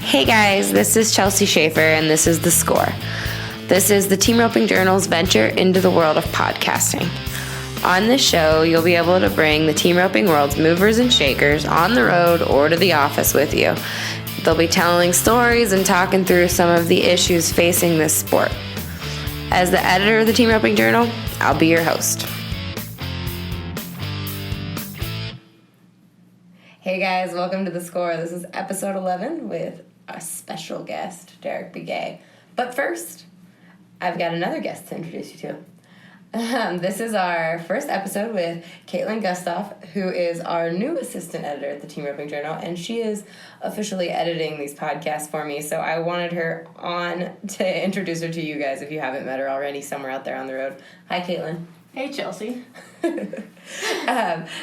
Hey guys, this is Chelsea Schaefer and this is The Score. This is the Team Roping Journal's venture into the world of podcasting. On this show, you'll be able to bring the team roping world's movers and shakers on the road or to the office with you. They'll be telling stories and talking through some of the issues facing this sport. As the editor of the Team Roping Journal, I'll be your host. Hey guys, welcome to The Score. This is episode 11 with a special guest, Derrick Begay. But first, I've got another guest to introduce you to. This is our first episode with Caitlin Gustav, who is our new assistant editor at the Team Roping Journal, and she is officially editing these podcasts for me, so I wanted her on to introduce her to you guys if you haven't met her already somewhere out there on the road. Hi, Caitlin. Hey, Chelsea.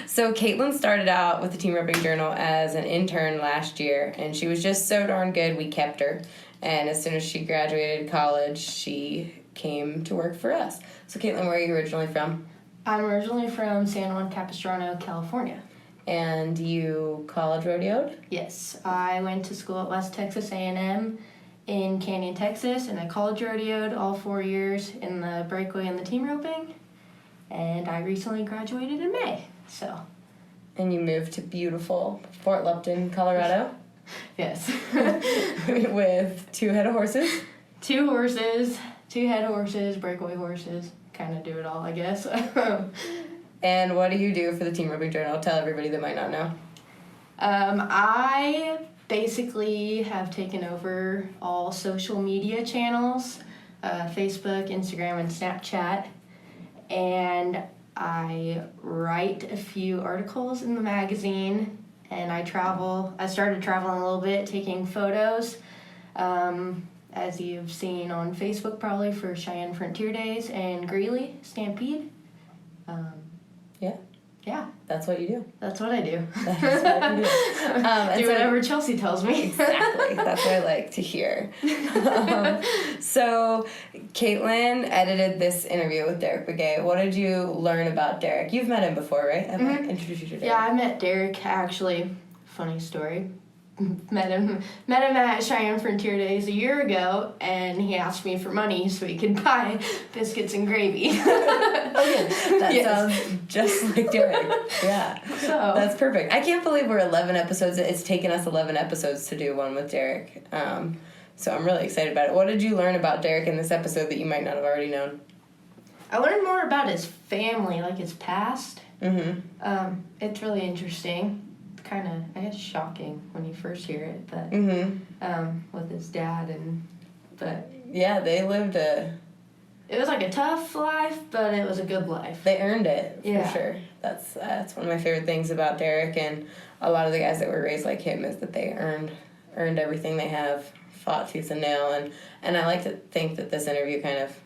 So Caitlin started out with the Team Roping Journal as an intern last year, and she was just so darn good we kept her. And as soon as she graduated college, she came to work for us. So Caitlin, where are you originally from? I'm originally from San Juan Capistrano, California. And you college rodeoed? Yes, I went to school at West Texas A&M in Canyon, Texas, and I college rodeoed all 4 years in the breakaway and the team roping. And I recently graduated in May, so. And you moved to beautiful Fort Lupton, Colorado? Yes. With 2 head of horses? 2 horses, 2 head horses, breakaway horses. Kind of do it all, I guess. And what do you do for the Team Roping Journal? Tell everybody that might not know. I basically have taken over all social media channels, Facebook, Instagram, and Snapchat. And I write a few articles in the magazine, and I travel. I started traveling a little bit, taking photos, as you've seen on Facebook probably, for Cheyenne Frontier Days and Greeley Stampede. Yeah. That's what you do. That's what I do. That is what you do. Do whatever Chelsea tells me. Exactly. That's what I like to hear. So, Caitlin edited this interview with Derrick Begay. What did you learn about Derrick? You've met him before, right? Have I introduced you to Derrick? Yeah, I met Derrick, actually. Funny story. Met him at Cheyenne Frontier Days a year ago, and he asked me for money so he could buy biscuits and gravy. That sounds just like Derrick. Yeah. So that's perfect. I can't believe we're 11 episodes. It's taken us 11 episodes to do one with Derrick. So I'm really excited about it. What did you learn about Derrick in this episode that you might not have already known? I learned more about his family, like his past. Mm-hmm. It's really interesting. Kind of, I guess, shocking when you first hear it, but with his dad but yeah, they lived it was like a tough life, but it was a good life. They earned it, for sure. That's one of my favorite things about Derrick and a lot of the guys that were raised like him, is that they earned everything they have, fought tooth and nail, and I like to think that this interview kind of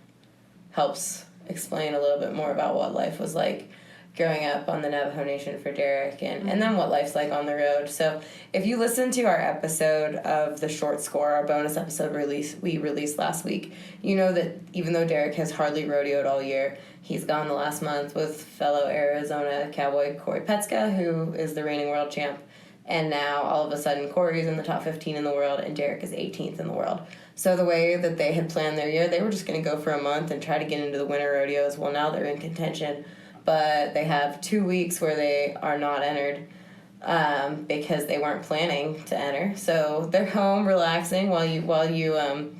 helps explain a little bit more about what life was like growing up on the Navajo Nation for Derrick, and then what life's like on the road. So if you listen to our episode of The Short Score, our bonus episode we released last week, you know that even though Derrick has hardly rodeoed all year, he's gone the last month with fellow Arizona cowboy Corey Petska, who is the reigning world champ, and now all of a sudden Corey's in the top 15 in the world and Derrick is 18th in the world. So the way that they had planned their year, they were just going to go for a month and try to get into the winter rodeos. Well, now they're in contention, but they have 2 weeks where they are not entered because they weren't planning to enter. So they're home relaxing while you're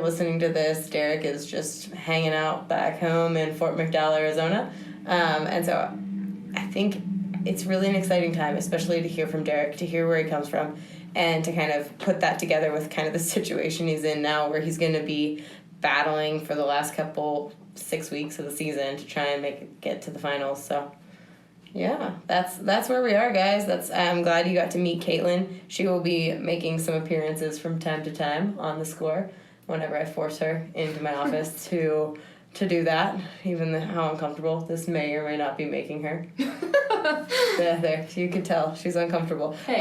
listening to this. Derrick is just hanging out back home in Fort McDowell, Arizona, and so I think it's really an exciting time, especially to hear from Derrick, to hear where he comes from, and to kind of put that together with kind of the situation he's in now, where he's going to be battling for the last 6 weeks of the season to try and get to the finals. So yeah, that's where we are, guys. I'm glad you got to meet Caitlin. She will be making some appearances from time to time on The Score whenever I force her into my office to do that, even how uncomfortable this may or may not be making her. Yeah, there, you could tell she's uncomfortable. Hey.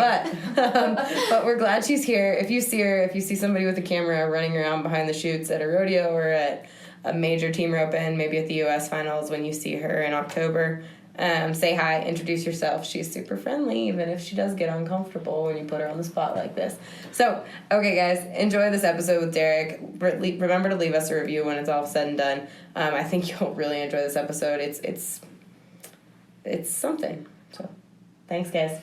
But we're glad she's here. If you see somebody with a camera running around behind the chutes at a rodeo or at a major team roping, maybe at the U.S. finals when you see her in October, say hi, introduce yourself. She's super friendly, even if she does get uncomfortable when you put her on the spot like this. So, okay, guys, enjoy this episode with Derrick. Remember to leave us a review when it's all said and done. I think you'll really enjoy this episode. It's something. So, thanks, guys.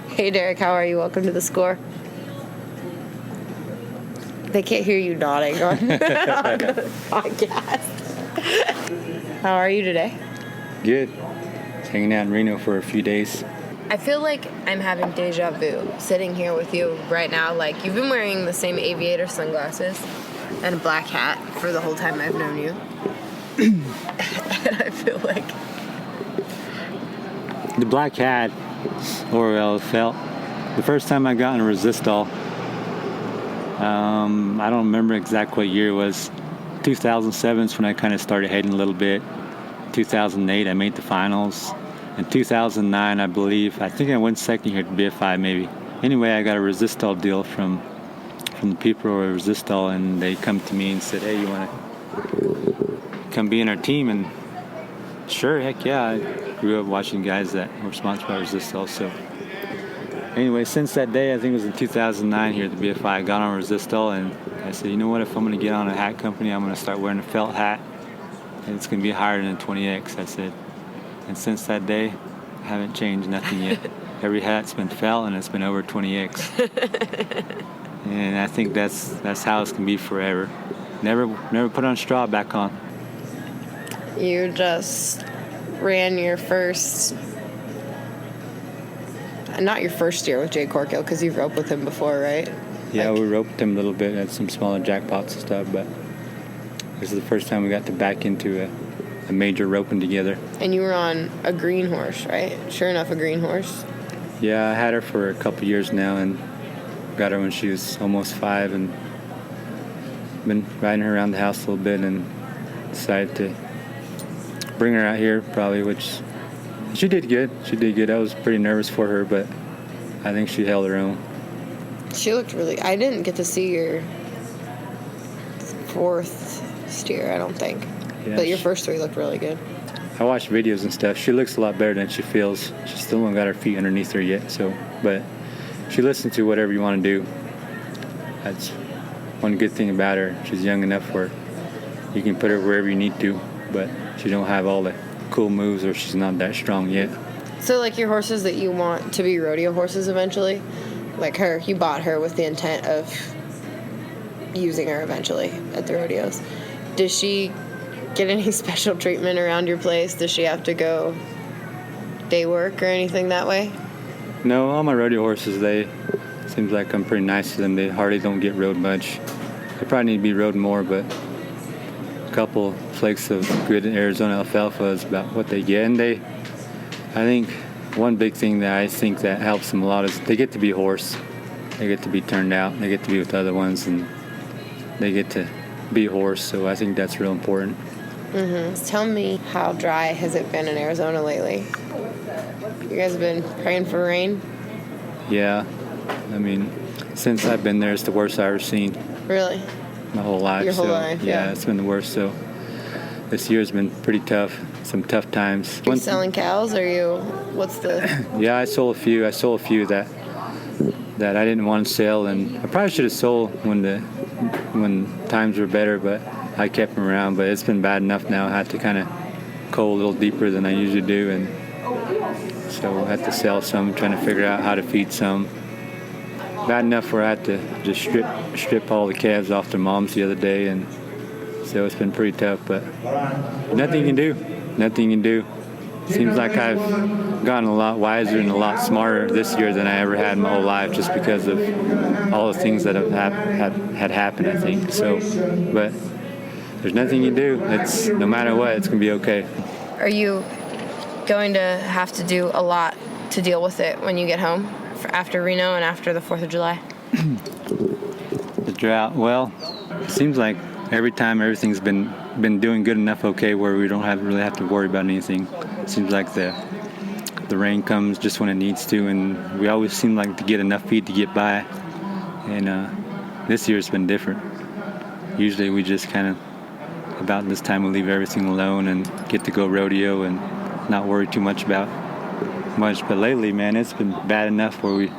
Hey, Derrick, how are you? Welcome to The Score. They can't hear you nodding on the podcast. How are you today? Good. Hanging out in Reno for a few days. I feel like I'm having deja vu sitting here with you right now. Like, you've been wearing the same aviator sunglasses and a black hat for the whole time I've known you. And I feel like... The black hat, or felt, the first time I got in a resistol, I don't remember exactly what year it was. 2007 is when I kind of started heading a little bit. 2008, I made the finals. In 2009, I think I went second here to BFI maybe. Anyway, I got a resistol deal from the people who were resistol, and they come to me and said, hey, you want to come be in our team? And sure, heck yeah. I grew up watching guys that were sponsored by resistol. So anyway, since that day, I think it was in 2009 here at the BFI, I got on resistol, and I said, you know what, if I'm going to get on a hat company, I'm going to start wearing a felt hat, and it's going to be higher than a 20X, I said. And since that day, I haven't changed nothing yet. Every hat's been felt, and it's been over 20X. And I think that's how it's going to be forever. Never put on straw back on. You just ran your first... Not your first year with Jay Corkill, because you've roped with him before, right? Yeah, we roped him a little bit at some smaller jackpots and stuff, but this is the first time we got to back into a major roping together. And you were on a green horse, right? Sure enough, a green horse. Yeah, I had her for a couple years now, and got her when she was almost 5, and been riding her around the house a little bit, and decided to bring her out here probably, which she did good. I was pretty nervous for her, but I think she held her own. She looked really... I didn't get to see your fourth steer, I don't think. Yeah, but your first 3 looked really good. I watched videos and stuff. She looks a lot better than she feels. She still don't got her feet underneath her yet, but she listens to whatever you want to do. That's one good thing about her. She's young enough where you can put her wherever you need to, but she don't have all the cool moves, or she's not that strong yet. So, like, your horses that you want to be rodeo horses eventually, like her, you bought her with the intent of using her eventually at the rodeos. Does she get any special treatment around your place? Does she have to go day work or anything that way? No, all my rodeo horses, seems like I'm pretty nice to them. They hardly don't get rode much. They probably need to be rode more, but a couple flakes of good Arizona alfalfa is about what they get. And I think one big thing that I think that helps them a lot is they get to be a horse. They get to be turned out. They get to be with other ones, and they get to be a horse. So I think that's real important. Mm-hmm. Tell me, how dry has it been in Arizona lately? You guys have been praying for rain? Yeah. I mean, since I've been there, it's the worst I've ever seen. Really? My whole life. Your whole life, yeah. It's been the worst. So this year's been pretty tough. Some tough times. Are you selling cows, or what's the... Yeah, I sold a few that I didn't want to sell, and I probably should have sold when times were better, but I kept them around. But it's been bad enough now. I had to kind of go a little deeper than I usually do, and so I had to sell some, trying to figure out how to feed some. Bad enough where I had to just strip all the calves off their moms the other day, and so it's been pretty tough, but nothing you can do. Seems like I've gotten a lot wiser and a lot smarter this year than I ever had in my whole life, just because of all the things that had happened, I think. So, but there's nothing you can do. It's no matter what, it's gonna be okay. Are you going to have to do a lot to deal with it when you get home after Reno and after the 4th of July? The drought. Well, it seems like every time everything's been doing good enough, okay, where we don't really have to worry about anything. It seems like the rain comes just when it needs to, and we always seem like to get enough feed to get by. And this year it's been different. Usually we just kind of about this time we leave everything alone and get to go rodeo and not worry too much about much. But lately, man, it's been bad enough where we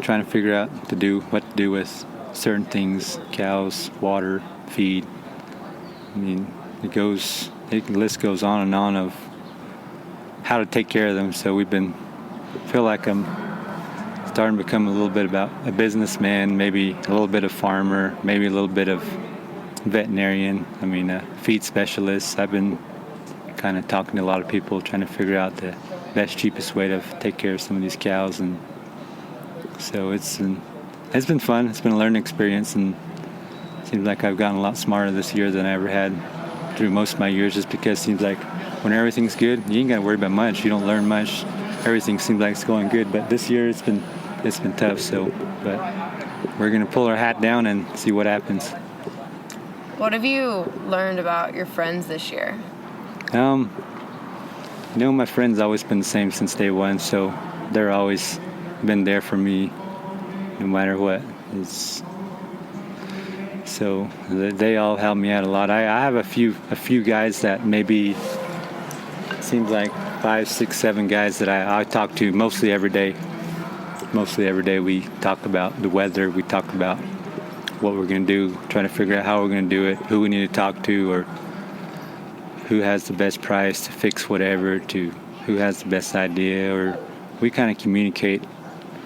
trying to figure out what to do with certain things, cows, water, feed. I mean, the list goes on and on of how to take care of them. So feel like I'm starting to become a little bit about a businessman, maybe a little bit of farmer, maybe a little bit of veterinarian. I mean, a feed specialist. I've been kind of talking to a lot of people, trying to figure out the best, cheapest way to take care of some of these cows, and so it's been fun. It's been a learning experience, and it seems like I've gotten a lot smarter this year than I ever had through most of my years, just because it seems like when everything's good, you ain't got to worry about much. You don't learn much. Everything seems like it's going good, but this year it's been tough. So, but we're gonna pull our hat down and see what happens. What have you learned about your friends this year? My friends always been the same since day one, so they're always been there for me, no matter what. So they all help me out a lot. I have a few guys that maybe seems like 5, 6, 7 guys that I talk to mostly every day. Mostly every day we talk about the weather. We talk about what we're going to do, trying to figure out how we're going to do it, who we need to talk to, or who has the best price to fix whatever, to who has the best idea, or we kind of communicate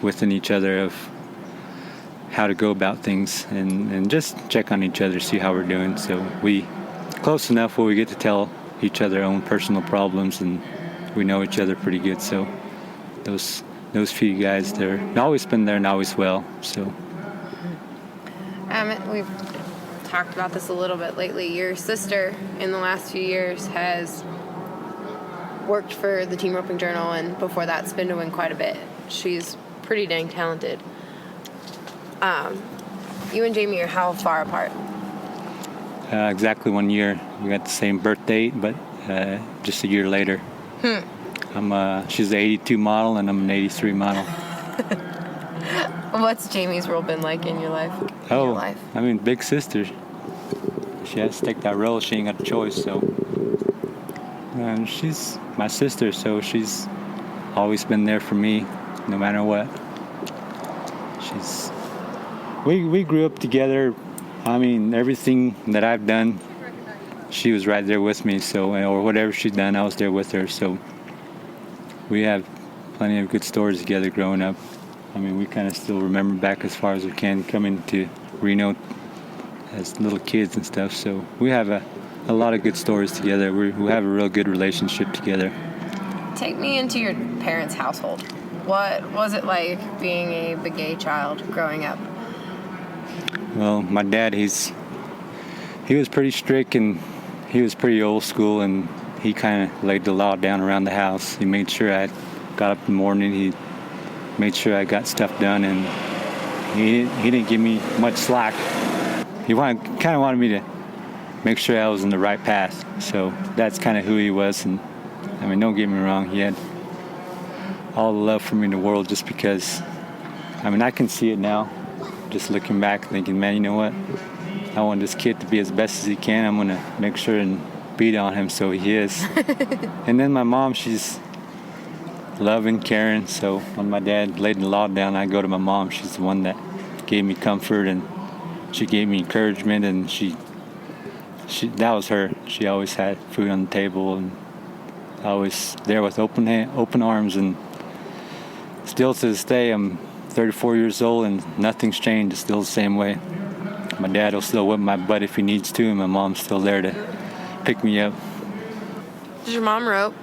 within each other of how to go about things and just check on each other, see how we're doing. So we close enough where we get to tell each other our own personal problems, and we know each other pretty good. So those few guys, they're always been there and always will. So we've talked about this a little bit lately. Your sister in the last few years has worked for the Team Roping Journal, and before that spin to win quite a bit. She's pretty dang talented. You and Jamie are how far apart? Exactly 1 year. We got the same birth date, but just a year later. She's an 82 model, and I'm an 83 model. What's Jamie's role been like in your life? I mean, big sister. She has to take that role. She ain't got a choice. So, she's my sister, so she's always been there for me, no matter what. We grew up together. I mean, everything that I've done, she was right there with me. So, or whatever she's done, I was there with her. So, we have plenty of good stories together growing up. I mean, we kind of still remember back as far as we can, coming to Reno as little kids and stuff. So we have a lot of good stories together. We have a real good relationship together. Take me into your parents' household. What was it like being a Begay child growing up? Well, my dad, he was pretty strict, and he was pretty old school, and he kind of laid the law down around the house. He made sure I got up in the morning. He made sure I got stuff done, and he didn't give me much slack. He kind of wanted me to make sure I was in the right path. So that's kind of who he was. And I mean, don't get me wrong, he had all the love for me in the world, just because, I mean, I can see it now, just looking back, thinking, man, you know what? I want this kid to be as best as he can. I'm going to make sure and beat on him, so he is. And then my mom, she's loving, caring. So when my dad laid the law down, I go to my mom. She's the one that gave me comfort, and she gave me encouragement, and she that was her. She always had food on the table, and always there with open arms. And still to this day, I'm 34 years old, and nothing's changed. It's still the same way. My dad will still whip my butt if he needs to, and my mom's still there to pick me up. Does your mom rope?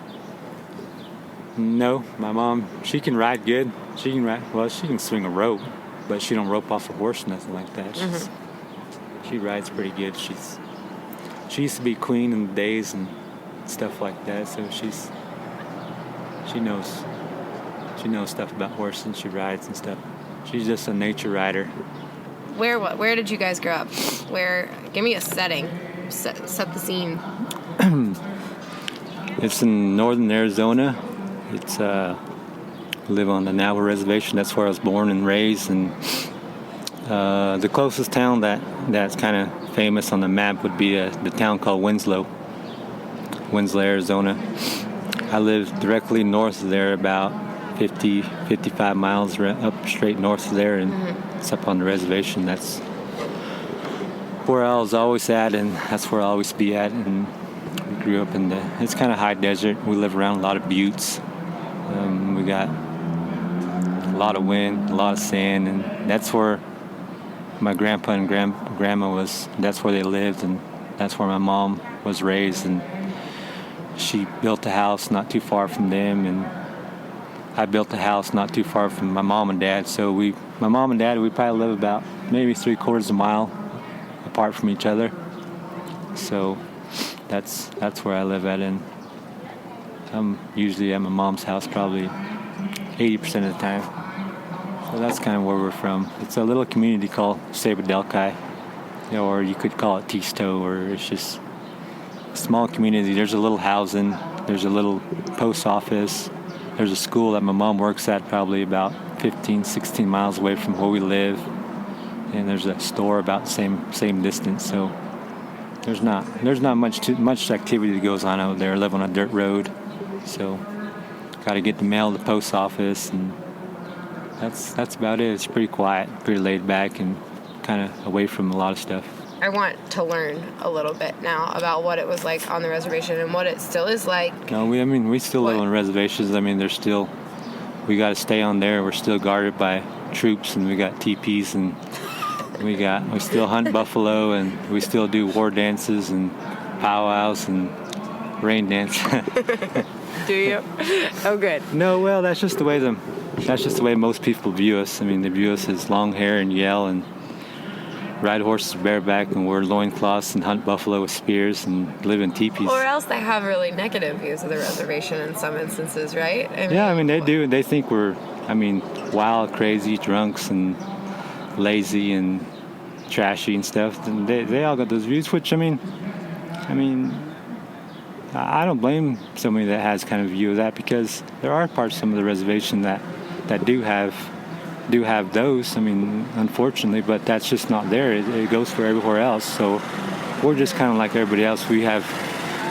No, my mom, she can ride good. She can swing a rope, but she don't rope off a horse, nothing like that. She rides pretty good. She used to be queen in the days and stuff like that, so she knows stuff about horses, and she rides and stuff. She's just a nature rider. Where did you guys grow up? Give me a setting. Set the scene. It's in northern Arizona. It's live on the Navajo reservation. That's where I was born and raised, and the closest town that's kind of famous on the map would be the town called Winslow, Arizona. I live directly north of there, about 50, 55 miles up straight north of there, and it's up on the reservation. That's where I was always at, and that's where I'll always be at. And we grew up it's kind of high desert. We live around a lot of buttes. We got a lot of wind, a lot of sand, and that's where my grandpa and grandma was. That's where they lived, and that's where my mom was raised. And she built a house not too far from them, and I built a house not too far from my mom and dad. So my mom and dad, we probably live about maybe 3/4 of a mile apart from each other. So that's where I live at, and I'm usually at my mom's house probably 80% of the time. So that's kind of where we're from. It's a little community called Sabadelki, or you could call it Tisto, or it's just a small community. There's a little housing, there's a little post office, there's a school that my mom works at probably about 15, 16 miles away from where we live, and there's a store about the same distance. So there's not much activity that goes on out there. I live on a dirt road, so got to get the mail to the post office, and that's about it. It's pretty quiet, pretty laid back, and kind of away from a lot of stuff. I want to learn a little bit now about what it was like on the reservation and what it still is like. No, we still live on reservations. I mean, we got to stay on there. We're still guarded by troops, and we got teepees, and we still hunt buffalo, and we still do war dances and powwows and rain dance. Do you? Oh, good. No, well, that's just the way most people view us. I mean, they view us as long hair and yell and ride horses bareback and wear loincloths and hunt buffalo with spears and live in teepees. Or else they have really negative views of the reservation in some instances, right? They do. They think we're, wild, crazy, drunks, and lazy and trashy and stuff. And they all got those views, which, I don't blame somebody that has kind of view of that, because there are parts of some of the reservation that do have those. Unfortunately, but that's just not there. It goes for everywhere else. So we're just kind of like everybody else. We have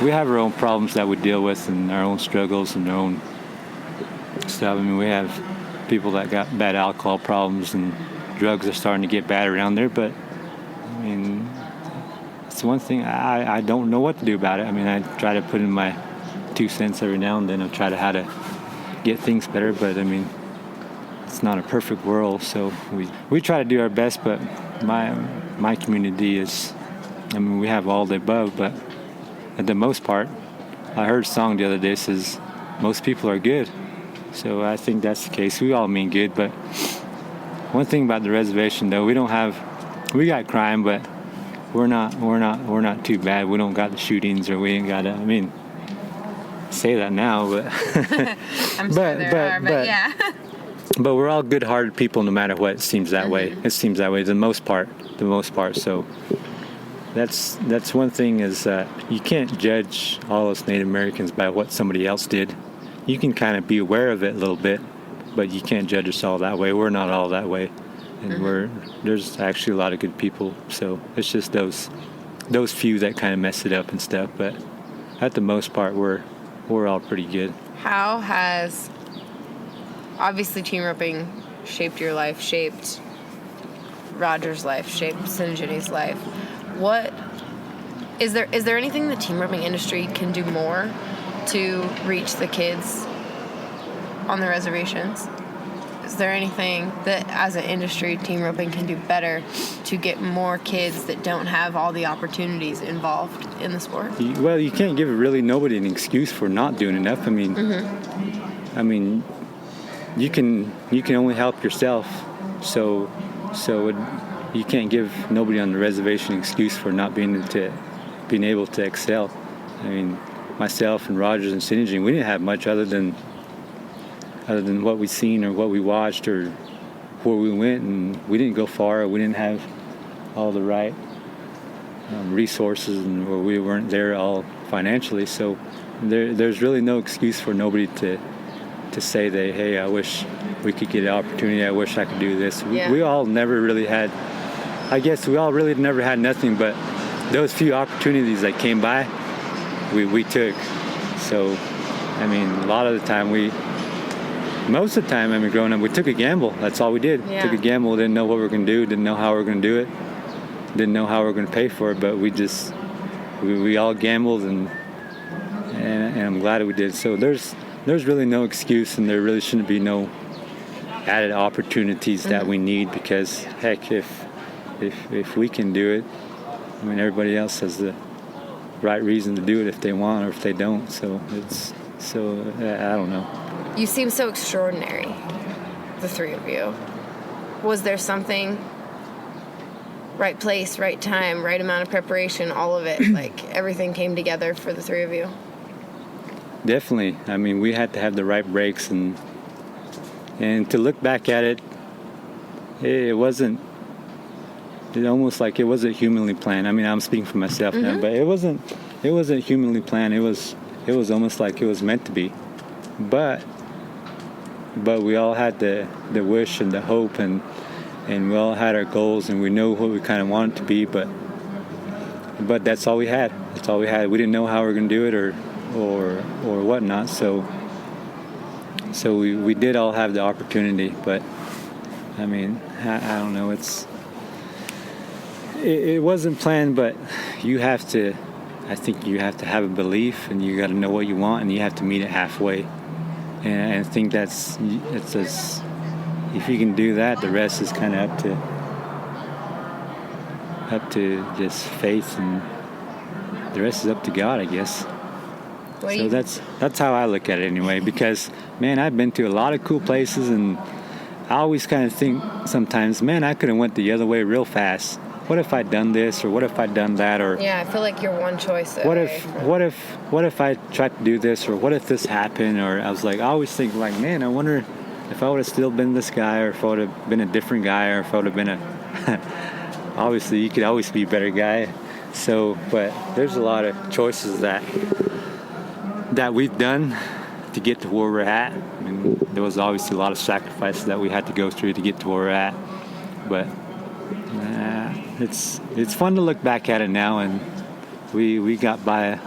our own problems that we deal with, and our own struggles and our own stuff. We have people that got bad alcohol problems, and drugs are starting to get bad around there. But it's one thing I don't know what to do about it. I try to put in my 2 cents every now and then. I try to how to get things better, but it's not a perfect world, so we try to do our best. But my community is, we have all the above, but at the most part, I heard a song the other day says most people are good. So I think that's the case. We all mean good, but one thing about the reservation though, we got crime, but we're not too bad. We don't got the shootings, or we ain't got say that now, but I'm sure there are, but yeah. But we're all good-hearted people, no matter what. It seems that way. It seems that way, the most part. So that's one thing, is you can't judge all us Native Americans by what somebody else did. You can kind of be aware of it a little bit, but you can't judge us all that way. We're not all that way, and there's actually a lot of good people. So it's just those few that kind of mess it up and stuff. But at the most part, we're all pretty good. How has obviously team roping shaped your life, shaped Roger's life, shaped Sinjini's life? What is there anything the team roping industry can do more to reach the kids on the reservations? Is there anything that as an industry team roping can do better to get more kids that don't have all the opportunities involved in the sport? Well, you can't give really nobody an excuse for not doing enough. You can only help yourself, so you can't give nobody on the reservation an excuse for not being able to excel. Myself and Rogers and Sinjin, we didn't have much other than what we seen or what we watched or where we went, and we didn't go far. We didn't have all the right resources, or we weren't there all financially. So there's really no excuse for nobody to say that, hey, I wish we could get an opportunity. I wish I could do this. We all never really had, I guess we all really never had nothing but those few opportunities that came by, we took. So, I mean, a lot of the time most of the time, I mean, growing up, we took a gamble. That's all we did. Yeah. Took a gamble. Didn't know what we were going to do. Didn't know how we were going to do it. Didn't know how we were going to pay for it. But we all gambled, and I'm glad that we did. So there's really no excuse, and there really shouldn't be no added opportunities that we need, because heck, if we can do it, I mean, everybody else has the right reason to do it if they want or if they don't. So I don't know. You seem so extraordinary, the three of you. Was there something, right place, right time, right amount of preparation, all of it, like everything came together for the three of you? Definitely. I mean, we had to have the right breaks, and to look back at it, it almost like it wasn't humanly planned. I mean, I'm speaking for myself now, but it wasn't humanly planned. It was almost like it was meant to be. But we all had the wish and the hope, and we all had our goals, and we knew what we kind of wanted to be, but that's all we had. That's all we had. We didn't know how we were going to do it or whatnot. So we did all have the opportunity, but I mean, I don't know. It wasn't planned, but I think you have to have a belief, and you got to know what you want, and you have to meet it halfway. And I think if you can do that, the rest is kind of up to just faith, and the rest is up to God, I guess. So that's how I look at it anyway, because, man, I've been to a lot of cool places, and I always kind of think sometimes, man, I could have went the other way real fast. What if I'd done this, or what if I'd done that, or Yeah, I feel like you're one choice away. what if I tried to do this, or what if this happened, or I was like, I always think like, man, I wonder if I would have still been this guy, or if I would have been a different guy, or if I would have been obviously you could always be a better guy. So, but there's a lot of choices that we've done to get to where we're at. I mean, there was obviously a lot of sacrifices that we had to go through to get to where we're at, but it's fun to look back at it now, and we've gotten by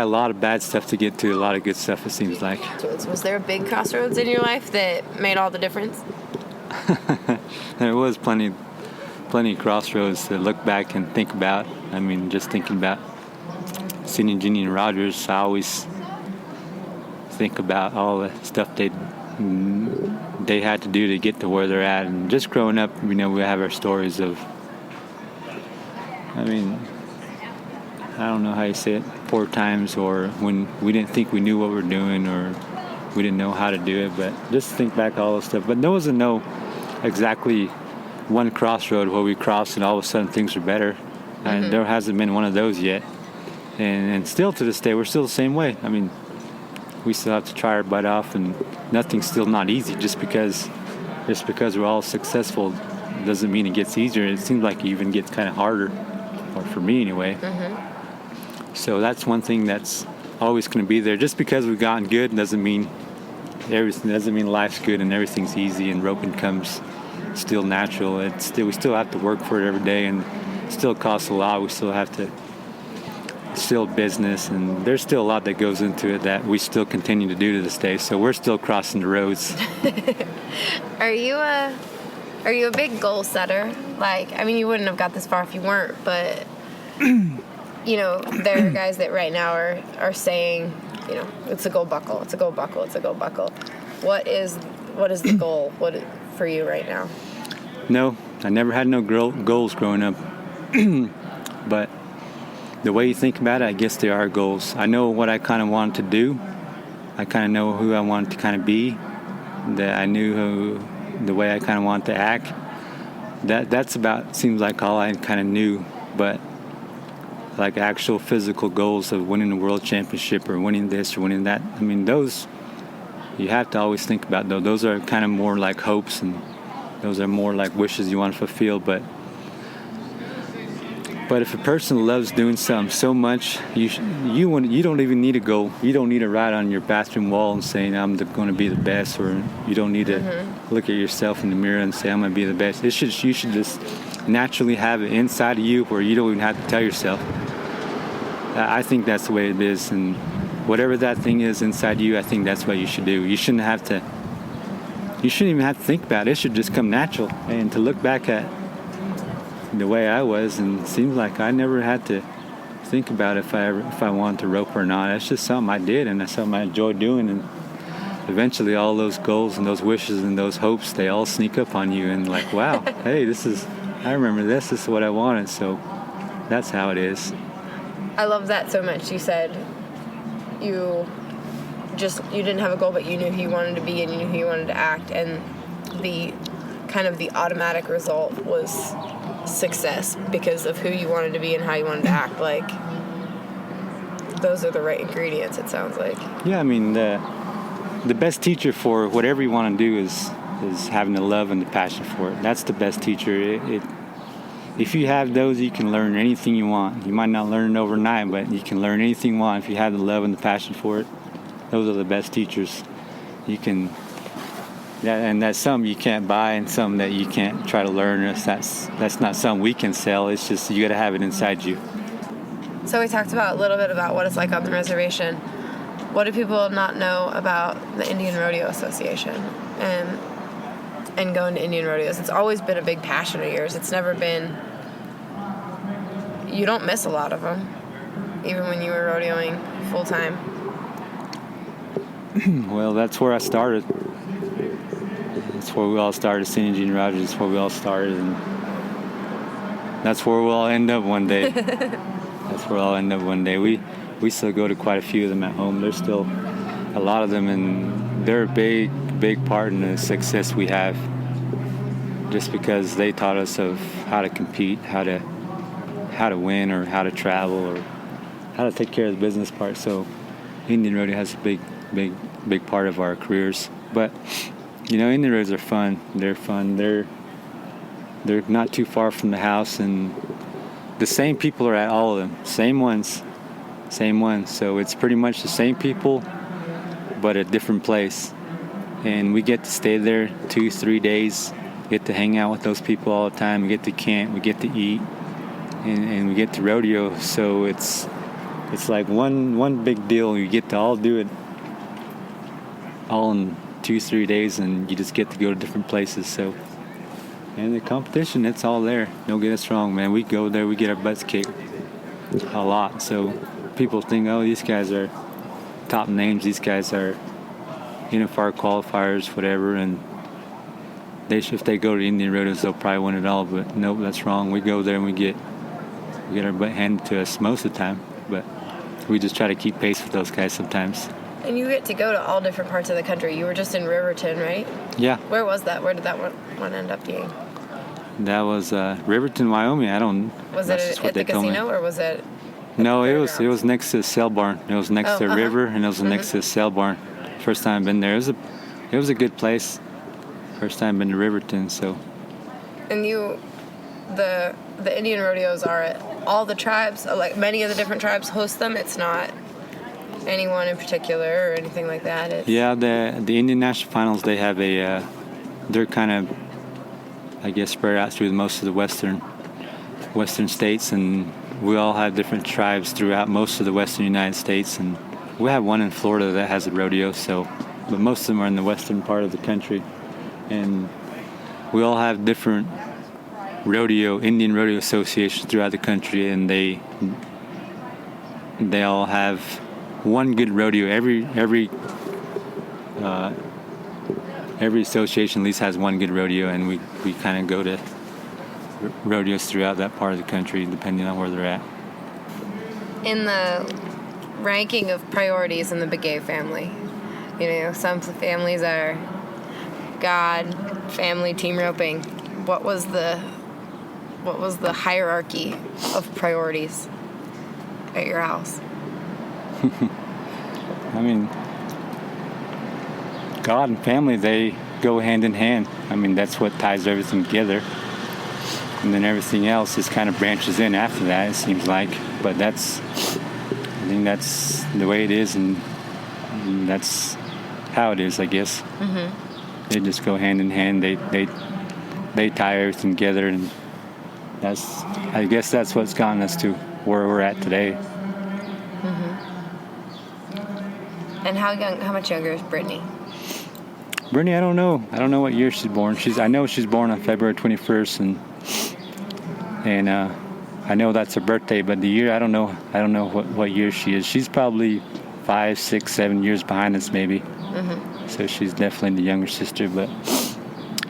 a lot of bad stuff to get to a lot of good stuff, it seems like. Was there a big crossroads in your life that made all the difference? There was plenty of crossroads to look back and think about. I mean, just thinking about Cindy, Ginny, and Rogers, I always think about all the stuff they had to do to get to where they're at. And just growing up, we have our stories of, I mean, I don't know how you say it, poor times, or when we didn't think we knew what we were doing, or we didn't know how to do it. But just think back all this stuff. But there wasn't no exactly one crossroad where we crossed and all of a sudden things were better. And there hasn't been one of those yet. And still to this day, we're still the same way. I mean, we still have to try our butt off, and nothing's still not easy. Just because we're all successful doesn't mean it gets easier. It seems like it even gets kind of harder, or for me anyway. So that's one thing that's always going to be there. Just because we've gotten good doesn't mean life's good and everything's easy and roping comes still natural. We still have to work for it every day, and it still costs a lot. We still have to. It's still business, and there's still a lot that goes into it that we still continue to do to this day. So we're still crossing the roads. Are you a big goal setter? Like, I mean, you wouldn't have got this far if you weren't, but there are guys that right now are saying, it's a gold buckle, it's a gold buckle, it's a gold buckle. What is the goal? For you right now? No, I never had no goals growing up, but the way you think about it, I guess there are goals. I know what I kind of wanted to do. I kind of know who I wanted to kind of be. That I knew the way I kind of wanted to act. That's about, seems like all I kind of knew. But like actual physical goals of winning the world championship or winning this or winning that, I mean, those you have to always think about. Those are kind of more like hopes, and those are more like wishes you want to fulfill. But if a person loves doing something so much, you don't even need a goal. You don't need to write on your bathroom wall and saying I'm going to be the best, or you don't need to look at yourself in the mirror and say I'm going to be the best. You should just naturally have it inside of you where you don't even have to tell yourself. I think that's the way it is, and whatever that thing is inside you, I think that's what you should do. You shouldn't even have to think about it. It should just come natural. And to look back at the way I was, and it seems like I never had to think about if I wanted to rope or not. It's just something I did, and that's something I enjoyed doing. And eventually all those goals and those wishes and those hopes, they all sneak up on you, and like, wow, hey, I remember this is what I wanted. So that's how it is. I love that so much. You said you didn't have a goal, but you knew who you wanted to be and you knew who you wanted to act, and the automatic result was success because of who you wanted to be and how you wanted to act. Like, those are the right ingredients, it sounds like. Yeah, I mean, the best teacher for whatever you want to do is having the love and the passion for it. That's the best teacher. If you have those, you can learn anything you want. You might not learn it overnight, but you can learn anything you want if you have the love and the passion for it. Those are the best teachers. And that's something you can't buy, and something that you can't try to learn. That's not something we can sell. It's just you got to have it inside you. So we talked about a little bit about what it's like on the reservation. What do people not know about the Indian Rodeo Association and going to Indian rodeos? It's always been a big passion of yours. It's never been... You don't miss a lot of them, even when you were rodeoing full time. Well, that's where I started. That's where we all started, St. Jean Rogers. That's where we all started, and that's where we'll all end up one day. That's where I'll end up one day. We still go to quite a few of them at home. There's still a lot of them, and they're a big part in the success we have, just because they taught us of how to compete, how to win, or how to travel, or how to take care of the business part. So Indian Rodeo has a big part of our careers. But Indian rodeos are fun. They're fun. They're not too far from the house, and the same people are at all of them. Same ones. So it's pretty much the same people, but a different place. And we get to stay there 2-3 days, get to hang out with those people all the time. We get to camp, we get to eat, and we get to rodeo. So it's like one big deal. You get to all do it all in 2-3 days, and you just get to go to different places. So, and the competition, it's all there. Don't get us wrong, man. We go there, we get our butts kicked a lot. So people think, oh, these guys are top names. These guys are for qualifiers, whatever, and if they go to Indian rodeos, they'll probably win it all. But nope, that's wrong. We go there and we get our butt handed to us most of the time. But we just try to keep pace with those guys sometimes. And you get to go to all different parts of the country. You were just in Riverton, right? Yeah. Where was that? Where did that one end up being? That was Riverton, Wyoming. Was it at the casino, or was it? No, it was next to the sale barn. It was next to the river, and it was next to the sale barn. First time I've been there. It was a good place. First time I've been to Riverton, so. And the Indian rodeos are at all the tribes, like many of the different tribes host them. It's not anyone in particular or anything like that. Yeah, the Indian National Finals, they have they're kind of, I guess, spread out through most of the western states, and we all have different tribes throughout most of the western United States, and we have one in Florida that has a rodeo, but most of them are in the western part of the country, and we all have different Indian rodeo associations throughout the country, and they all have one good rodeo. Every association at least has one good rodeo, and we kind of go to rodeos throughout that part of the country depending on where they're at. In the ranking of priorities in the Begay family, some families are God, family, team roping. What was the hierarchy of priorities at your house? I mean, God and family, they go hand in hand. I mean, that's what ties everything together. And then everything else just kind of branches in after that, it seems like. But I think that's the way it is, and that's how it is, I guess. Mm-hmm. They just go hand in hand. They tie everything together, and I guess that's what's gotten us to where we're at today. And how much younger is Brittany? Brittany, I don't know. I don't know what year she's born. I know she's born on February 21st, and I know that's her birthday. But the year, I don't know. I don't know what year she is. She's probably 5, 6, 7 years behind us, maybe. So she's definitely the younger sister. But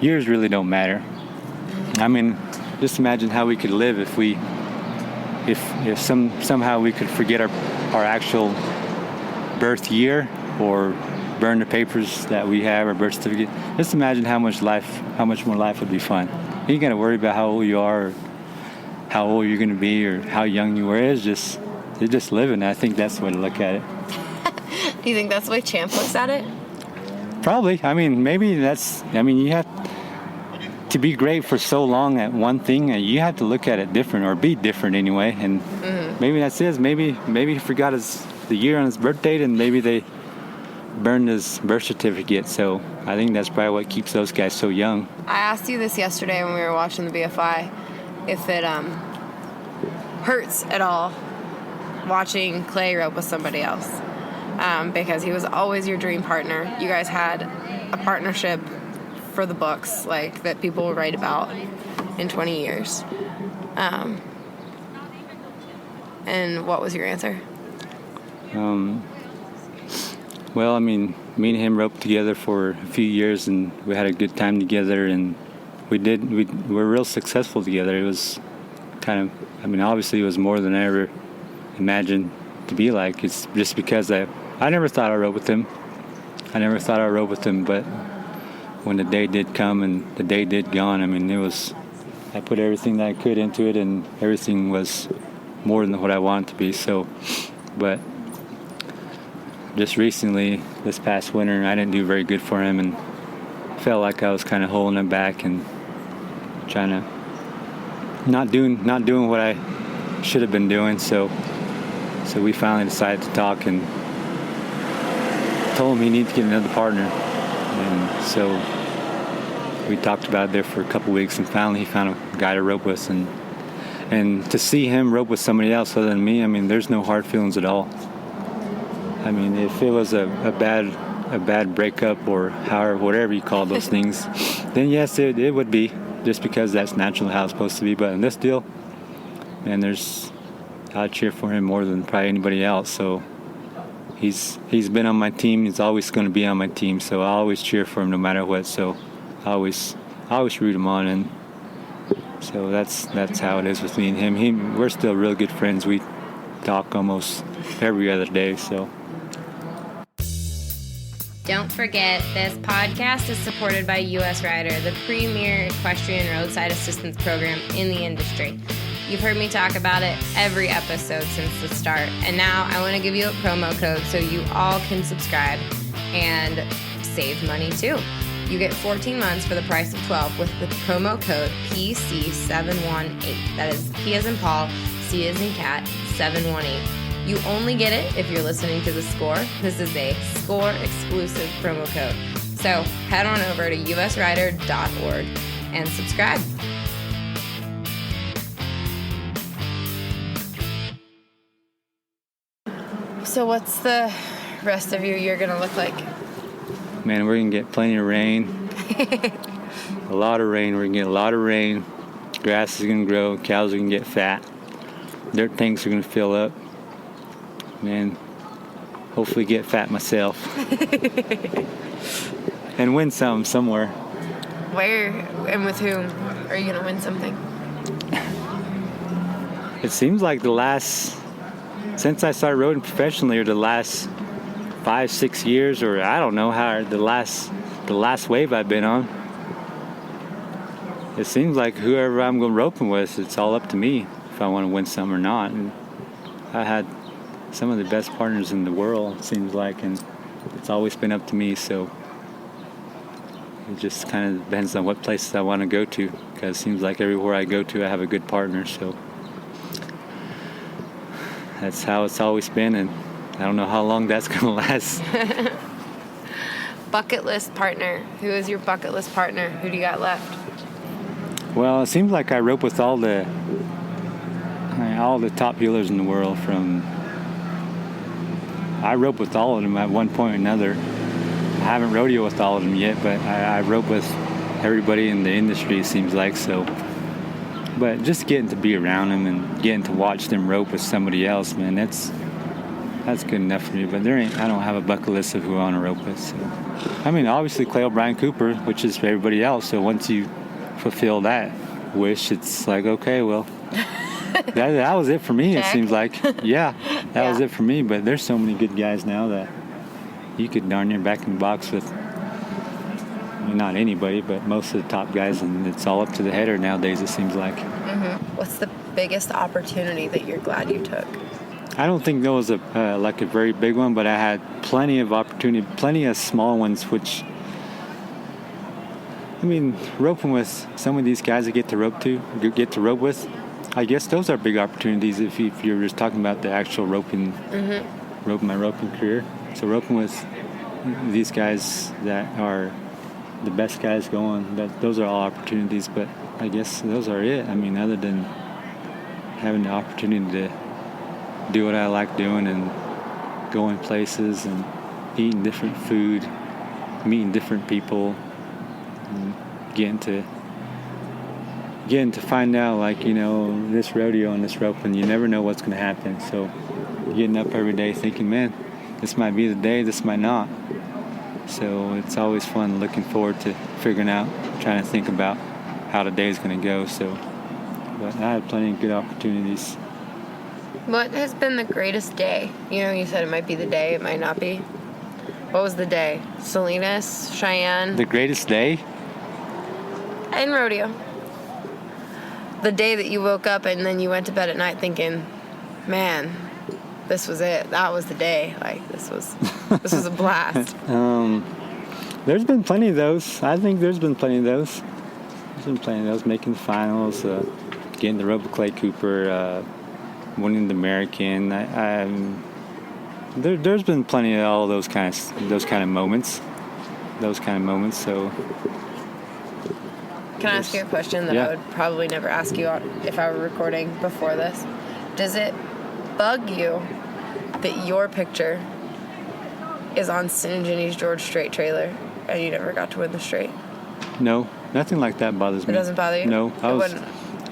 years really don't matter. I mean, just imagine how we could live if somehow we could forget our actual birth year or burn the papers that we have, our birth certificate. Just imagine how much more life would be fun. You ain't got to worry about how old you are or how old you're going to be or how young you were. It's just living. I think that's the way to look at it. Do you think that's the way Champ looks at it? Probably. I mean, maybe you have to be great for so long at one thing, you have to look at it different or be different anyway. And maybe that's it. Maybe he forgot the year on his birth date, and maybe they burned his birth certificate. So I think that's probably what keeps those guys so young. I asked you this yesterday when we were watching the BFI, if it hurts at all watching Clay rope with somebody else, because he was always your dream partner. You guys had a partnership for the books, like, that people will write about in 20 years. And what was your answer? Well, I mean, me and him roped together for a few years, and we had a good time together, and we were real successful together. It was obviously it was more than I ever imagined to be like. It's just because I never thought I roped with him. But when the day did come and the day did gone, I mean, I put everything that I could into it, and everything was more than what I wanted to be. So, but just recently, this past winter, I didn't do very good for him, and felt like I was kind of holding him back and trying to not doing what I should have been doing. So we finally decided to talk and told him he needed to get another partner. And so we talked about it there for a couple weeks, and finally he found a guy to rope with. And to see him rope with somebody else other than me, I mean, there's no hard feelings at all. I mean, if it was a bad breakup or whatever you call those things, then yes, it would be, just because that's naturally how it's supposed to be. But in this deal, man, I'd cheer for him more than probably anybody else. So he's been on my team. He's always going to be on my team. So I always cheer for him no matter what. So I always root him on, and so that's how it is with me and him. We're still real good friends. We talk almost every other day. So. Don't forget, this podcast is supported by U.S. Rider, the premier equestrian roadside assistance program in the industry. You've heard me talk about it every episode since the start, and now I want to give you a promo code so you all can subscribe and save money too. You get 14 months for the price of 12 with the promo code PC718. That is P as in Paul, C as in Cat, 718. You only get it if you're listening to The Score. This is a Score exclusive promo code. So head on over to usrider.org and subscribe. So what's the rest of your year going to look like? Man, we're going to get plenty of rain. A lot of rain. We're going to get a lot of rain. Grass is going to grow. Cows are going to get fat. Dirt tanks are going to fill up. Man, hopefully get fat myself. And win somewhere. Where and with whom are you going to win something? It seems like since I started roping professionally, or the last 5-6 years, or I don't know how, the last wave I've been on, it seems like whoever I'm going roping with, it's all up to me if I want to win some or not. And I had some of the best partners in the world, it seems like, and it's always been up to me. So it just kind of depends on what places I want to go to, because it seems like everywhere I go to I have a good partner. So that's how it's always been, and I don't know how long that's going to last. Bucket list partner. Who is your bucket list partner? Who do you got left? Well, it seems like I rope with all the all the top heelers in the world. I rope with all of them at one point or another. I haven't rodeo with all of them yet, but I rope with everybody in the industry, it seems like. So, but just getting to be around them and getting to watch them rope with somebody else, man, that's good enough for me. But I don't have a bucket list of who I want to rope with. So, I mean, obviously Clay O'Brien Cooper, which is for everybody else. So once you fulfill that wish, it's like, okay, well, that was it for me. Check. It seems like, yeah, that was it for me. But there's so many good guys now that you could darn near back in the box with. I mean, not anybody, but most of the top guys, and it's all up to the header nowadays, it seems like. Mm-hmm. What's the biggest opportunity that you're glad you took? I don't think there was a very big one, but I had plenty of opportunity, plenty of small ones, which, I mean, roping with some of these guys I get to rope with, I guess those are big opportunities if you're just talking about the actual roping, my roping career. So roping with these guys that are the best guys going, those are all opportunities, but I guess those are it. I mean, other than having the opportunity to do what I like doing and going places and eating different food, meeting different people, and getting to find out, like, you know, this rodeo and this roping, you never know what's going to happen. So getting up every day thinking, man, this might be the day, this might not. So it's always fun looking forward to figuring out, trying to think about how the day is going to go. So, but I had plenty of good opportunities. What has been the greatest day? You know, you said it might be the day, it might not be. What was the day? Salinas, Cheyenne? The greatest day? In rodeo. The day that you woke up and then you went to bed at night thinking, man, this was it. That was the day. Like, this was a blast. There's been plenty of those. I think there's been plenty of those. Making the finals, getting the rope with Clay Cooper, winning the American. There's been plenty of all those kind of moments. So, Can I ask you a question that I would probably never ask you if I were recording before this? Does it bug you that your picture is on Sin and Ginny's George Strait trailer and you never got to win the straight? No, nothing like that bothers me. It doesn't bother you? No,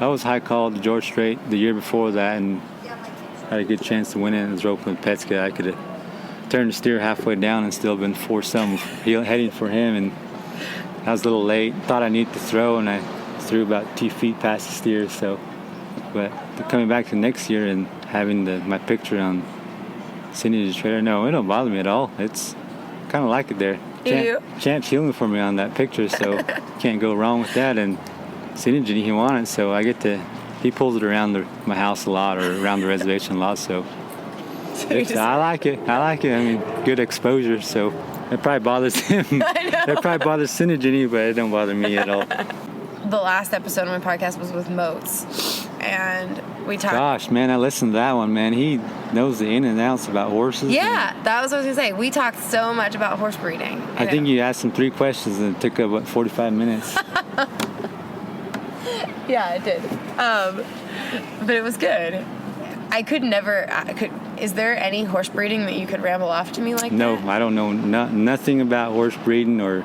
I was high called the George Strait the year before that and had a good chance to win it. It was roping with Petska. I could have turned the steer halfway down and still been 4-some heading for him, and I was a little late. Thought I needed to throw, and I threw about 2 feet past the steer. So, but coming back to next year and having my picture on Cindy's trailer, no, it don't bother me at all. It's kind of like it there. Champ's healing for me on that picture, so can't go wrong with that. And Cindy, he won it, so I get to. He pulls it around my house a lot, or around the reservation a lot. So I like it. I mean, good exposure. So it probably bothers him. It probably bothers Cindy, but it don't bother me at all. The last episode of my podcast was with Moats, and we talked. Gosh, man, I listened to that one, man. He knows the in and outs about horses. Yeah, that was what I was gonna say. We talked so much about horse breeding. I think you asked him 3 questions and it took up 45 minutes. Yeah, it did. But it was good. Is there any horse breeding that you could ramble off to me like No, that? I don't know nothing about horse breeding or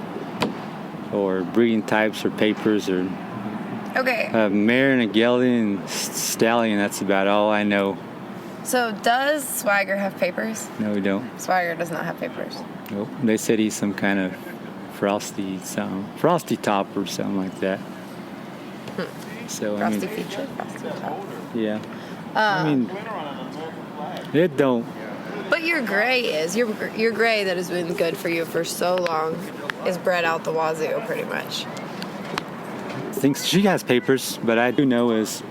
breeding types or papers or Okay. a mare and a gelding and stallion. That's about all I know. So does Swagger have papers? No, we don't. Swagger does not have papers. Nope. They said he's some kind of frosty top or something like that. So Frosty feature. Frosty top. yeah. I mean, it don't. But your gray is your gray that has been good for you for so long is bred out the wazoo pretty much. Thinks she has papers, but I do know is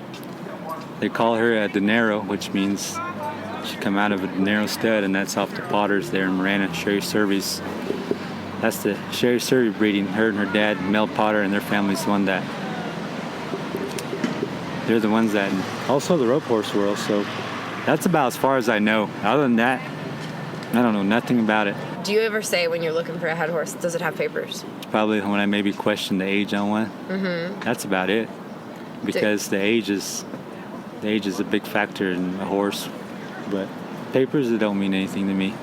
they call her a Dinero, which means she come out of a Dinero stud, and that's off the Potters there in Marana, Sherry Survey's. That's the Sherry Survey breeding. Her and her dad, Mel Potter, and their family's the one that. They're the ones that also the rope horse world. So that's about as far as I know. Other than that, I don't know nothing about it. Do you ever say when you're looking for a head horse, does it have papers? Probably when I maybe question the age on one. Mm-hmm. That's about it. Because the age is the age is a big factor in a horse, but papers, it don't mean anything to me.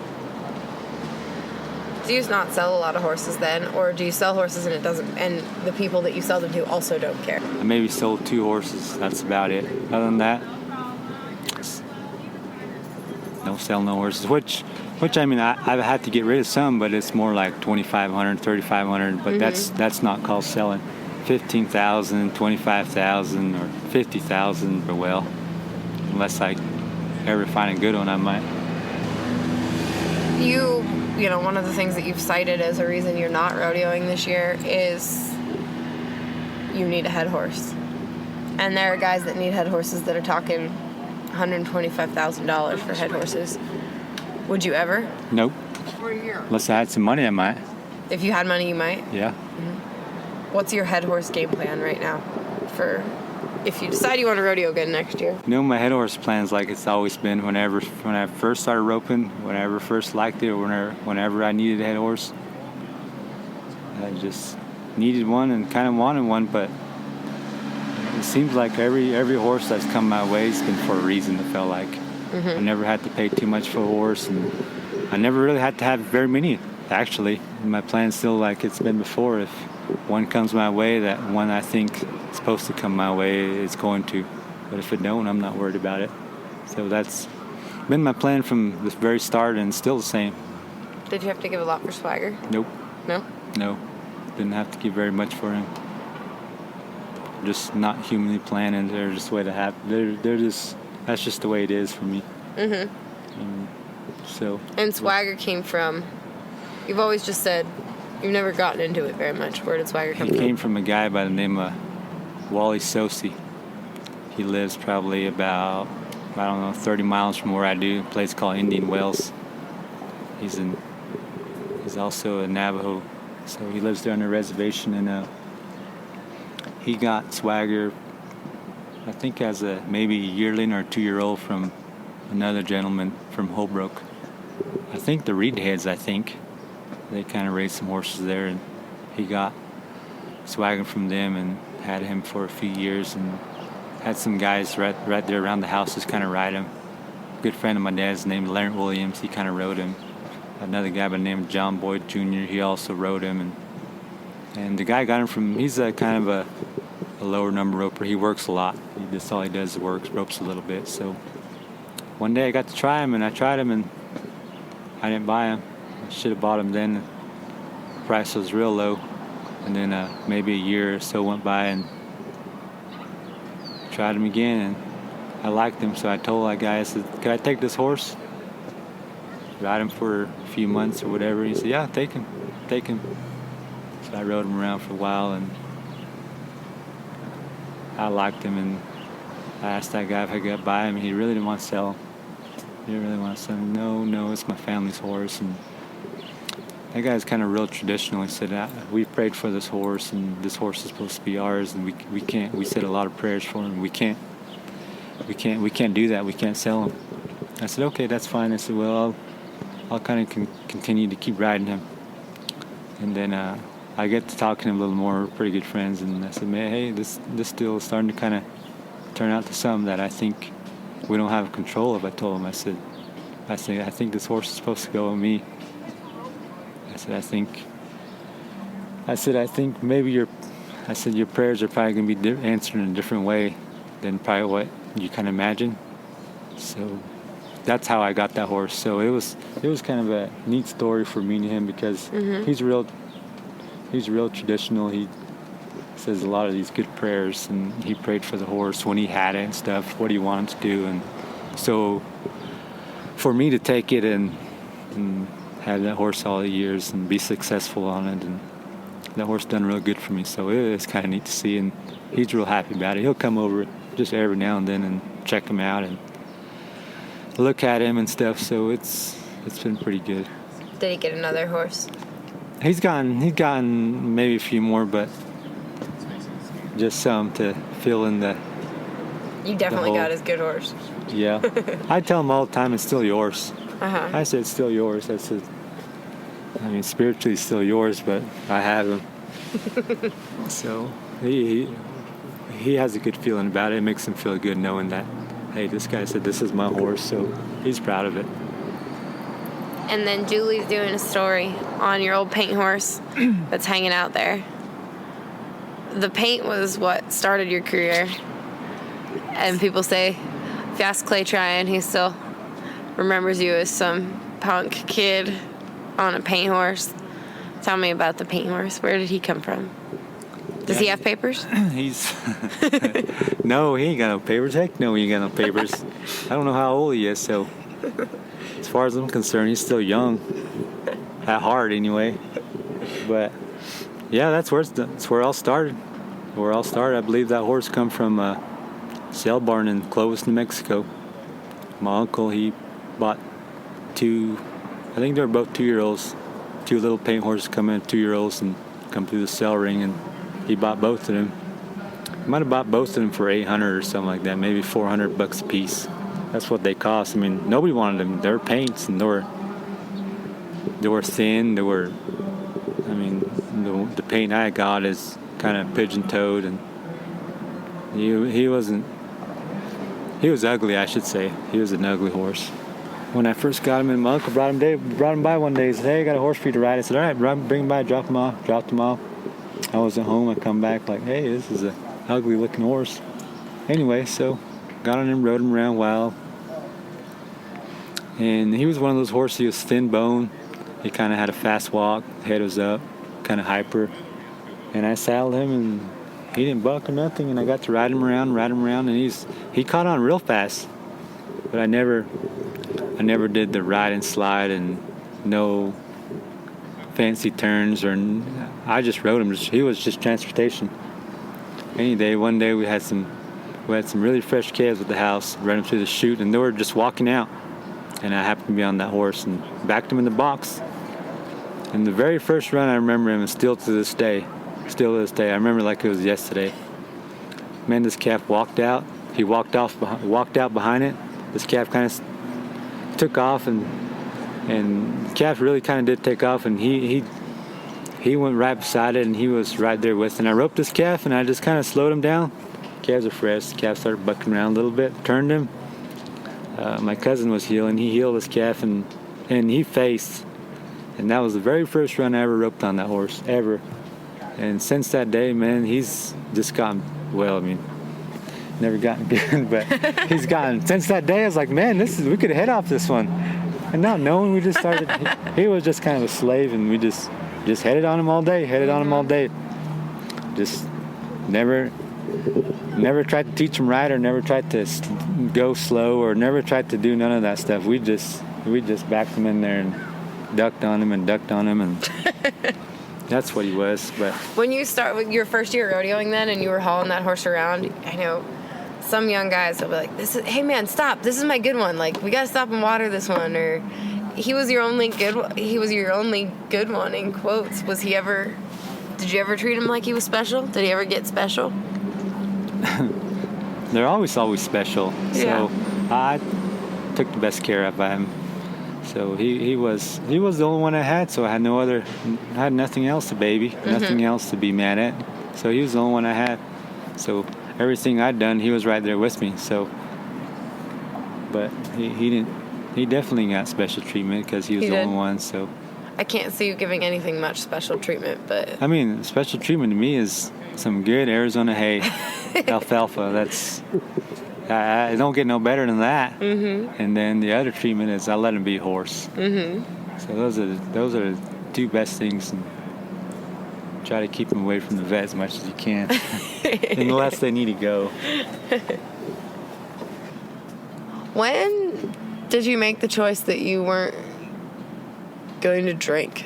Do you not sell a lot of horses then, or do you sell horses and it doesn't, and the people that you sell them to also don't care? I maybe sold 2 horses. That's about it. Other than that, don't sell no horses. Which I mean, I've had to get rid of some, but it's more like 2,500, 3,500. But that's not called selling. 15,000, 25,000, or 50,000. But well, unless I ever find a good one, I might. You know, one of the things that you've cited as a reason you're not rodeoing this year is you need a head horse. And there are guys that need head horses that are talking $125,000 for head horses. Would you ever? Nope. Unless I had some money, I might. If you had money, you might? Yeah. What's your head horse game plan right now for if you decide you want to rodeo again next year? You know, my head horse plan's like it's always been when I first started roping, whenever I first liked it, or whenever I needed a head horse. I just needed one and kind of wanted one, but it seems like every horse that's come my way has been for a reason, it felt like. I never had to pay too much for a horse, and I never really had to have very many, actually. And my plan's still like it's been before. If one comes my way, that one I think is supposed to come my way, it's going to. But if it don't, I'm not worried about it. So that's been my plan from the very start, and still the same. Did you have to give a lot for Swagger? Nope. No? No. Didn't have to give very much for him. Just not humanly planning. They're just the way to happen. They're just, that's just the way it is for me. And Swagger came from, you've always just said you've never gotten into it very much. Where did Swagger come from? He came from a guy by the name of Wally Sosi. He lives probably about, 30 miles from where I do, a place called Indian Wells. He's also a Navajo, so he lives there on a reservation, and he got Swagger, I think, as maybe a yearling or a 2-year-old from another gentleman from Holbrook. I think the Reed Heads, they kind of raised some horses there, and he got Swagger from them and had him for a few years, and had some guys right there around the house just kind of ride him. A good friend of my dad's named Larry Williams, he kind of rode him. Another guy by the name of John Boyd Jr., he also rode him, and the guy got him from, he's kind of a lower number roper. He works a lot. That's all he does is ropes a little bit. So one day I got to try him, and I tried him, and I didn't buy him. I should have bought him then. The price was real low. And then maybe a year or so went by, and tried him again, and I liked him. So I told that guy, I said, "Can I take this horse? Ride him for a few months or whatever." He said, "Yeah, take him. So I rode him around for a while, and I liked him, and I asked that guy if I could buy him, and he really didn't want to sell him. He didn't really want to sell him. No, it's my family's horse. And that guy's kind of real traditional. He said, "We prayed for this horse, and this horse is supposed to be ours, and we can't. We said a lot of prayers for him. We can't do that. We can't sell him." I said, "Okay, that's fine." I said, "Well, I'll kind of continue to keep riding him." And then I get to talking to him a little more. We're pretty good friends, and I said, "Man, hey, this deal is starting to kind of turn out to something that I think we don't have control of." I told him, I said, I think this horse is supposed to go with me. I think maybe your prayers are probably going to be answered in a different way than probably what you can imagine. So that's how I got that horse. So it was kind of a neat story for me and him, because he's real traditional. He says a lot of these good prayers, and he prayed for the horse when he had it and stuff, what he wanted to do. And so for me to take it and have that horse all the years and be successful on it, and that horse done real good for me. So it's kind of neat to see, and he's real happy about it. He'll come over just every now and then and check him out and look at him and stuff. So it's been pretty good. Did he get another horse? He's gotten maybe a few more, but just some to fill in the. You definitely got his good horse. Yeah. I tell him all the time, it's still yours. I said, "It's still yours." I said, spiritually it's still yours, but I have him. So he has a good feeling about it. It makes him feel good knowing that hey, this guy said this is my horse, so he's proud of it. And then Julie's doing a story on your old paint horse that's hanging out there. The paint was what started your career. And people say, if you ask Clay Tryon, he still remembers you as some punk kid on a paint horse. Tell me about the paint horse. Where did he come from? Does he have papers? He's no, he ain't got no papers. Heck no, he ain't got no papers. I don't know how old he is, so as far as I'm concerned, he's still young. At heart, anyway. But yeah, that's where it all started. Where it all started, I believe that horse come from a sale barn in Clovis, New Mexico. My uncle, he bought two. I think they were both 2-year-olds. Two little paint horses come in, 2-year-olds, and come through the sale ring, and he bought both of them. He might have bought both of them for $800 or something like that, maybe $400 a piece. That's what they cost. I mean, nobody wanted them. They were paints, and they were thin. They were. I mean, the paint I got is kind of pigeon-toed, and he wasn't. He was ugly, I should say. He was an ugly horse. When I first got him, and my uncle brought him by one day. He said, "Hey, I got a horse for you to ride." I said, "All right, bring him by, drop him off." Dropped him off. I wasn't home. I come back like, "Hey, this is a ugly-looking horse." Anyway, so got on him, rode him around a while. And he was one of those horses. He was thin bone. He kind of had a fast walk. Head was up, kind of hyper. And I saddled him, and he didn't buck or nothing. And I got to ride him around, and he caught on real fast. But I never did the ride and slide, and no fancy turns, or I just rode him. He was just transportation. Any day, one day we had some really fresh calves at the house. Ran them through the chute, and they were just walking out. And I happened to be on that horse and backed him in the box. And the very first run I remember him, and still to this day, I remember like it was yesterday. Man, this calf walked out. He walked out behind it. This calf kind of took off, and the calf really kind of did take off, and he went right beside it, and he was right there with it. And I roped this calf, and I just kind of slowed him down. Calves are fresh. The calf started bucking around a little bit, turned him. My cousin was healing. He healed this calf, and he faced. And that was the very first run I ever roped on that horse, ever. And since that day, man, he's just gotten, well, I mean, never gotten good, but he's gotten, since that day, I was like, man, we could head off this one. And not knowing, we just started, he was just kind of a slave, and we just headed on him all day, Just never tried to teach him right, or never tried to go slow, or never tried to do none of that stuff. We just backed him in there and ducked on him, and that's what he was. But when you start with your first year rodeoing then, and you were hauling that horse around, I know some young guys will be like, hey man, stop, this is my good one, like we gotta stop and water this one, or he was your only good one in quotes. Did you ever treat him like he was special? Did he ever get special? They're always special. Yeah. So I took the best care of him. So he was the only one I had. So I had nothing else to baby, nothing else to be mad at. So he was the only one I had. So everything I'd done, he was right there with me. So, but he didn't. He definitely got special treatment because he was the only one. So I can't see you giving anything much special treatment, but I mean, special treatment to me is some good Arizona hay, alfalfa. That's I don't get no better than that. Mm-hmm. And then the other treatment is I let him be a horse. Mm-hmm. So those are the two best things. And try to keep them away from the vet as much as you can, unless they need to go. When did you make the choice that you weren't going to drink?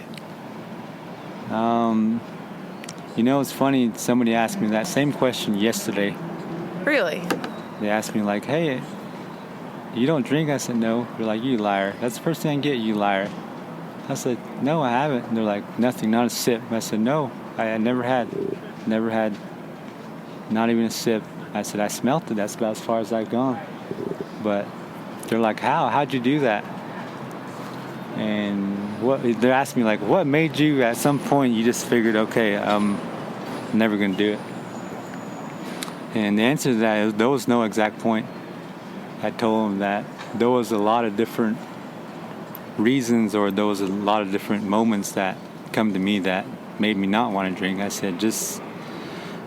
It's funny. Somebody asked me that same question yesterday. Really? They asked me like, "Hey, you don't drink?" I said, "No." They're like, "You liar. That's the first thing I get, you liar." I said, "No, I haven't." And they're like, "Nothing, not a sip." I said, "No, I never had, not even a sip." I said, "I smelt it. That's about as far as I've gone." But they're like, how'd you do that? And they're asking me like, what made you at some point you just figured, okay, I'm never going to do it? And the answer to that is there was no exact point. I told him that there was a lot of different reasons, or there was a lot of different moments that come to me that made me not want to drink. I said, just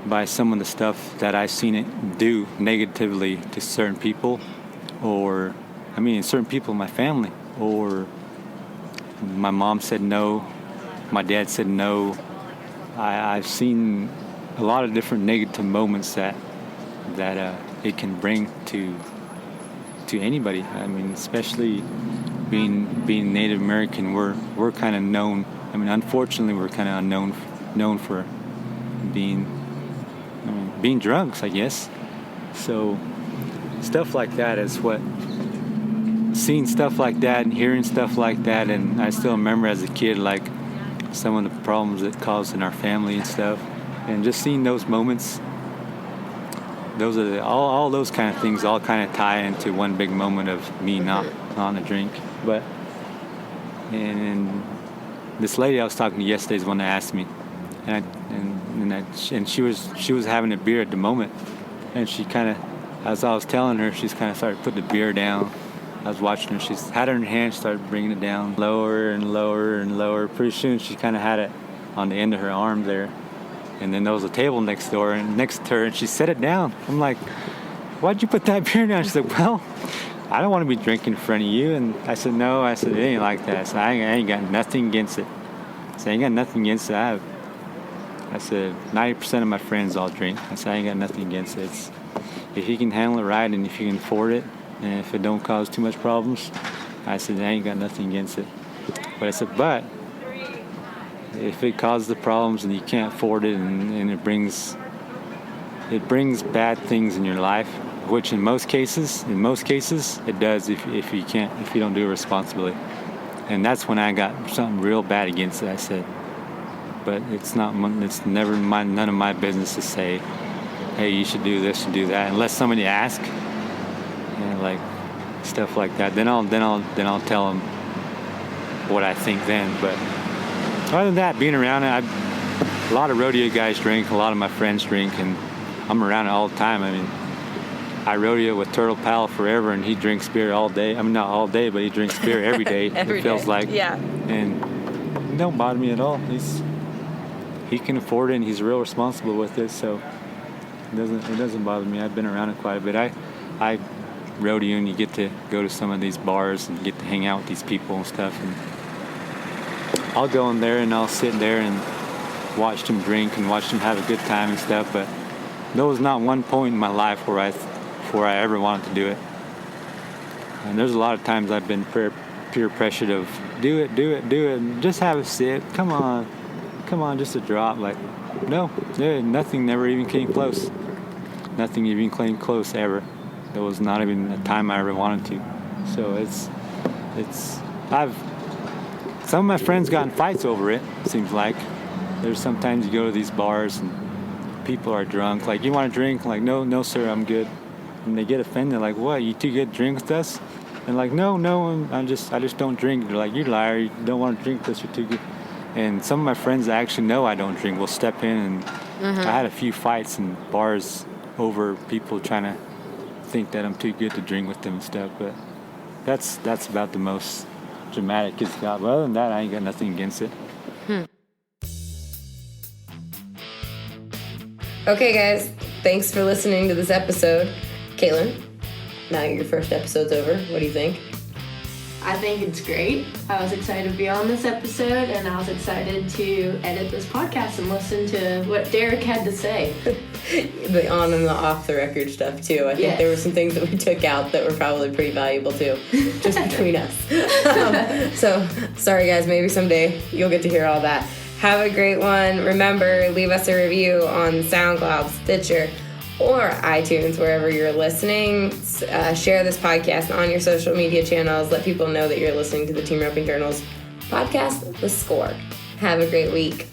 by some of the stuff that I've seen it do negatively to certain people, or certain people in my family, or my mom said no, my dad said no. I've seen a lot of different negative moments that it can bring to anybody. Especially being Native American, we're kind of known. Unfortunately, we're kind of known for being drunks, I guess. So stuff like that is what. Seeing stuff like that and hearing stuff like that, and I still remember as a kid, like, some of the problems it caused in our family and stuff, and just seeing those moments, those are all those kind of things all kind of tie into one big moment of me not on a drink. But and this lady I was talking to yesterday is one that asked me, and she was having a beer at the moment, and she kind of, as I was telling her, she's kind of started putting the beer down. I was watching her. She's had her in her hand, started bringing it down lower and lower and lower. Pretty soon, she kind of had it on the end of her arm there. And then there was a table next to her, and she set it down. I'm like, "Why'd you put that beer down?" She said, "Well, I don't want to be drinking in front of you." And I said, "No." I said, "It ain't like that." So I ain't got nothing against it. I ain't got nothing against it. I said, 90% of my friends all drink. I said, I ain't got nothing against it. If you can handle it right, and if you can afford it, and if it don't cause too much problems, I said, I ain't got nothing against it. But I said, but if it causes the problems and you can't afford it, and it brings bad things in your life, which in most cases it does if you don't do it responsibly. And that's when I got something real bad against it. I said, but it's never none of my business to say, hey, you should do this and do that, unless somebody asks. Like stuff like that, then I'll tell them what I think then. But other than that, being around it, a lot of rodeo guys drink, a lot of my friends drink, and I'm around it all the time. I rodeo with Turtle Pal forever, and he drinks beer all day. Not all day, but he drinks beer every day. Every it feels day. like. Yeah. And it don't bother me at all. He can afford it, and he's real responsible with it, so it doesn't bother me. I've been around it quite a bit. I rodeo, and you get to go to some of these bars and get to hang out with these people and stuff, and I'll go in there and I'll sit there and watch them drink and watch them have a good time and stuff. But there was not one point in my life where I ever wanted to do it. And there's a lot of times I've been peer pressured of do it, and just have a sip. Come on, just a drop. Like, no, nothing never even came close. Nothing even came close ever. There was not even a time I ever wanted to. So some of my friends got in fights over it, seems like. There's sometimes you go to these bars and people are drunk. Like, you want to drink? Like, no, sir, I'm good. And they get offended. Like, what? You too good to drink with us? And like, no, I just don't drink. They're like, you liar. You don't want to drink with us. You're too good. And some of my friends that actually know I don't drink will step in, and I had a few fights in bars over people trying to think that I'm too good to drink with them and stuff. But that's about the most dramatic it's got. But other than that, I ain't got nothing against it. Okay, guys, thanks for listening to this episode. Caitlin, now your first episode's over. What do you think? I think it's great. I was excited to be on this episode, and I was excited to edit this podcast and listen to what Derrick had to say. The on and the off the record stuff too. I think there were some things that we took out that were probably pretty valuable too, just between us. So sorry guys, maybe someday you'll get to hear all that. Have a great one. Remember, leave us a review on SoundCloud, Stitcher, or iTunes, wherever you're listening. Share this podcast on your social media channels. Let people know that you're listening to the Team Roping Journal's podcast, The Score. Have a great week.